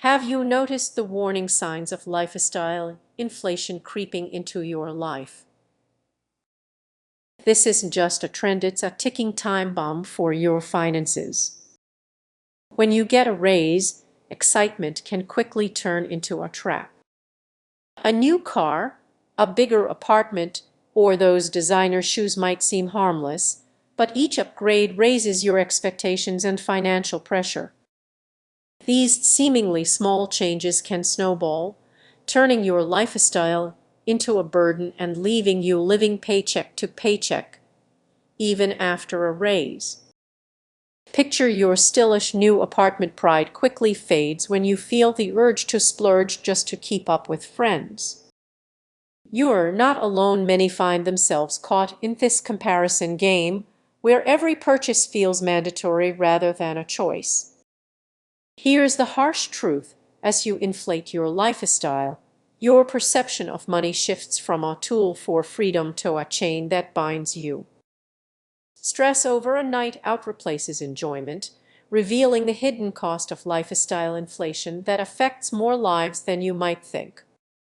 Have you noticed the warning signs of lifestyle inflation creeping into your life? This isn't just a trend, it's a ticking time bomb for your finances. When you get a raise, excitement can quickly turn into a trap. A new car, a bigger apartment, or those designer shoes might seem harmless, but each upgrade raises your expectations and financial pressure. These seemingly small changes can snowball, turning your lifestyle into a burden and leaving you living paycheck to paycheck, even after a raise. Picture your stylish new apartment pride quickly fades when you feel the urge to splurge just to keep up with friends. You're not alone. Many find themselves caught in this comparison game where every purchase feels mandatory rather than a choice. Here's the harsh truth: as you inflate your lifestyle, your perception of money shifts from a tool for freedom to a chain that binds you. Stress over a night out replaces enjoyment, revealing the hidden cost of lifestyle inflation that affects more lives than you might think.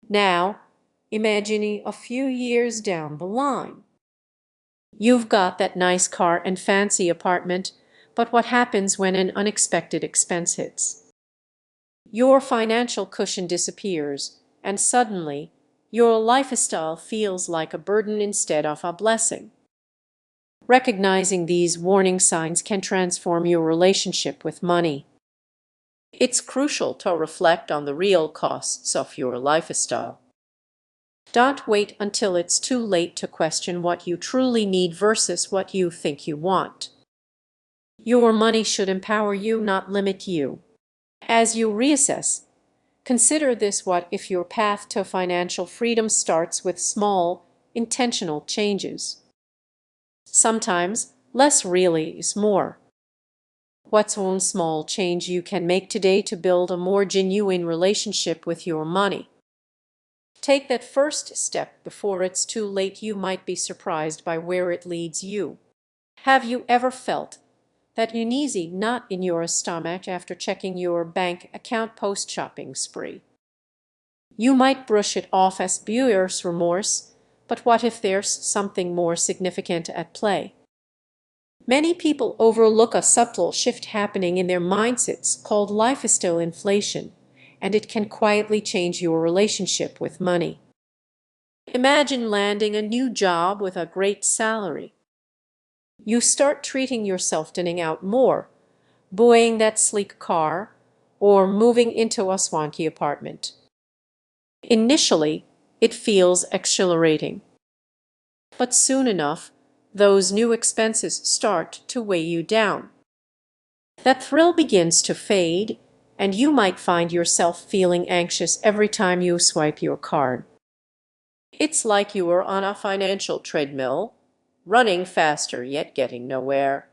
Now, imagining a few years down the line. You've got that nice car and fancy apartment, but what happens when an unexpected expense hits? Your financial cushion disappears, and suddenly your lifestyle feels like a burden instead of a blessing. Recognizing these warning signs can transform your relationship with money. It's crucial to reflect on the real costs of your lifestyle. Don't wait until it's too late to question what you truly need versus what you think you want. Your money should empower you, not limit you. As you reassess, consider this: what if your path to financial freedom starts with small, intentional changes? Sometimes less really is more. What's one small change you can make today to build a more genuine relationship with your money? Take that first step before it's too late. You might be surprised by where it leads you. Have you ever felt that uneasy knot in your stomach after checking your bank account post-shopping spree? You might brush it off as buyer's remorse, but what if there's something more significant at play? Many people overlook a subtle shift happening in their mindsets called lifestyle inflation, and it can quietly change your relationship with money. Imagine landing a new job with a great salary. You start treating yourself, dining out more, buying that sleek car, or moving into a swanky apartment. Initially, it feels exhilarating, but soon enough, those new expenses start to weigh you down. That thrill begins to fade, and you might find yourself feeling anxious every time you swipe your card. It's like you are on a financial treadmill, running faster yet getting nowhere.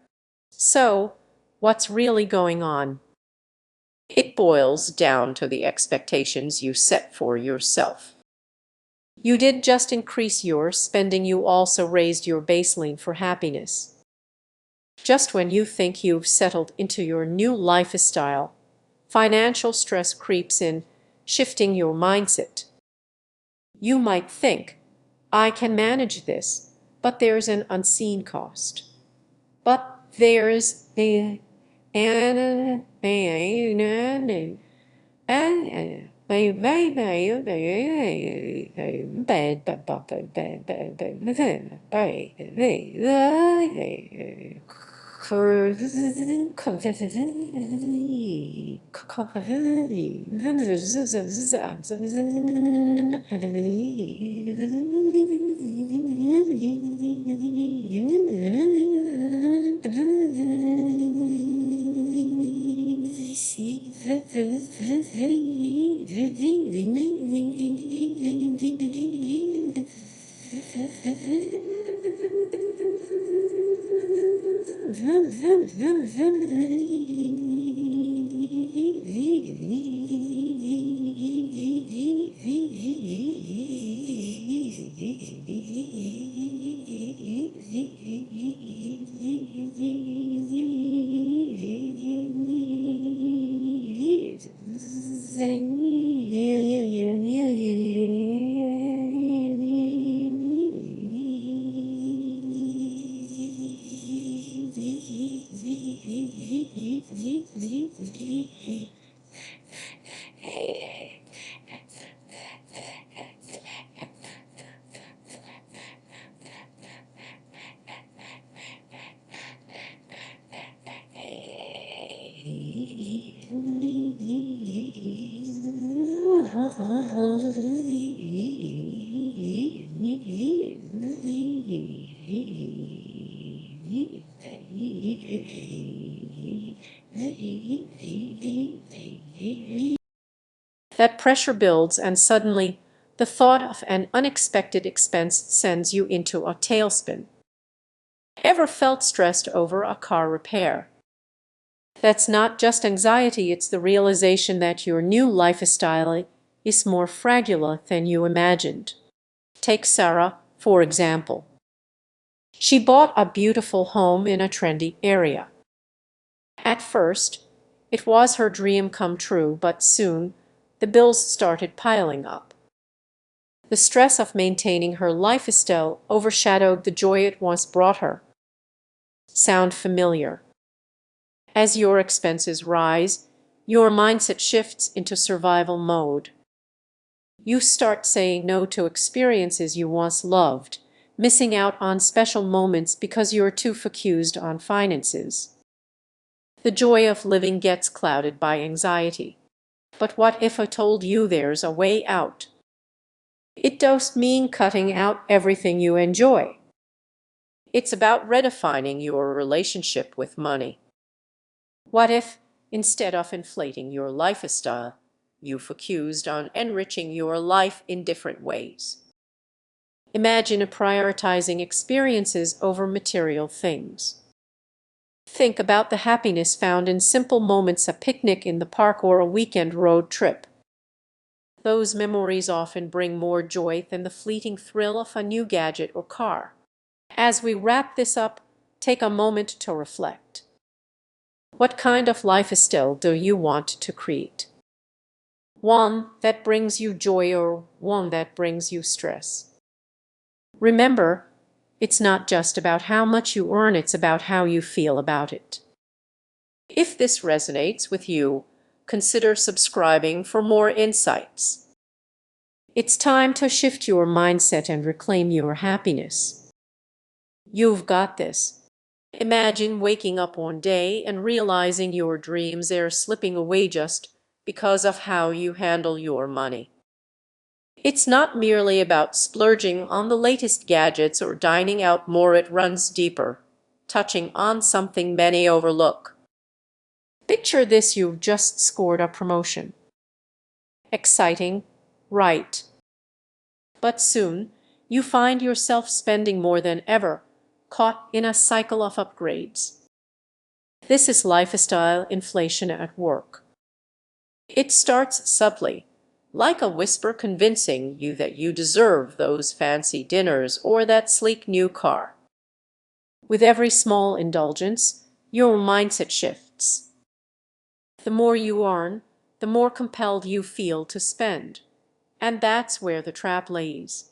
So, what's really going on? It boils down to the expectations you set for yourself. You did just increase your spending, you also raised your baseline for happiness. Just when you think you've settled into your new lifestyle, financial stress creeps in, shifting your mindset. You might think, I can manage this, but there's an unseen cost. But there's the That pressure builds, and suddenly the thought of an unexpected expense sends you into a tailspin. Ever felt stressed over a car repair? That's not just anxiety, it's the realization that your new lifestyle is more fragile than you imagined. Take Sarah, for example. She bought a beautiful home in a trendy area. At first, it was her dream come true, but soon the bills started piling up. The stress of maintaining her lifestyle overshadowed the joy it once brought her. Sound familiar? As your expenses rise, your mindset shifts into survival mode. You start saying no to experiences you once loved, missing out on special moments because you're too focused on finances. The joy of living gets clouded by anxiety. But what if I told you there's a way out? It doesn't mean cutting out everything you enjoy. It's about redefining your relationship with money. What if, instead of inflating your lifestyle, you focused on enriching your life in different ways? Imagine prioritizing experiences over material things. Think about the happiness found in simple moments, a picnic in the park or a weekend road trip. Those memories often bring more joy than the fleeting thrill of a new gadget or car. As we wrap this up, take a moment to reflect. What kind of lifestyle do you want to create? One that brings you joy or one that brings you stress? Remember, it's not just about how much you earn, it's about how you feel about it. If this resonates with you, consider subscribing for more insights. It's time to shift your mindset and reclaim your happiness. You've got this. Imagine waking up one day and realizing your dreams are slipping away just because of how you handle your money. It's not merely about splurging on the latest gadgets or dining out more, it runs deeper, touching on something many overlook. Picture this: you've just scored a promotion. Exciting, right? But soon, you find yourself spending more than ever, caught in a cycle of upgrades. This is lifestyle inflation at work. It starts subtly, like a whisper convincing you that you deserve those fancy dinners or that sleek new car. With every small indulgence, your mindset shifts. The more you earn, the more compelled you feel to spend. And that's where the trap lays.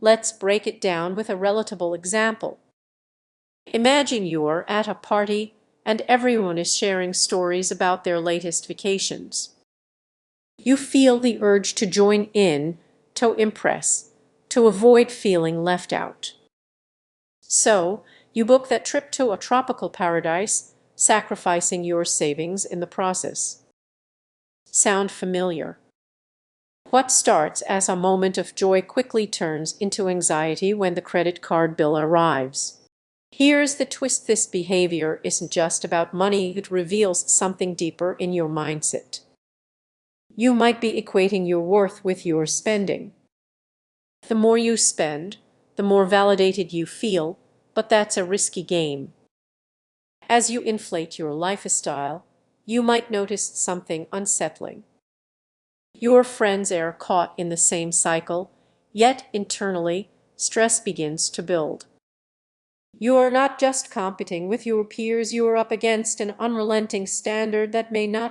Let's break it down with a relatable example. Imagine you're at a party and everyone is sharing stories about their latest vacations. You feel the urge to join in, to impress, to avoid feeling left out. So, you book that trip to a tropical paradise, sacrificing your savings in the process. Sound familiar? What starts as a moment of joy quickly turns into anxiety when the credit card bill arrives. Here's the twist: this behavior isn't just about money, it reveals something deeper in your mindset. You might be equating your worth with your spending. The more you spend, the more validated you feel, but that's a risky game. As you inflate your lifestyle, you might notice something unsettling. Your friends are caught in the same cycle, yet internally, stress begins to build. You are not just competing with your peers, you are up against an unrelenting standard that may not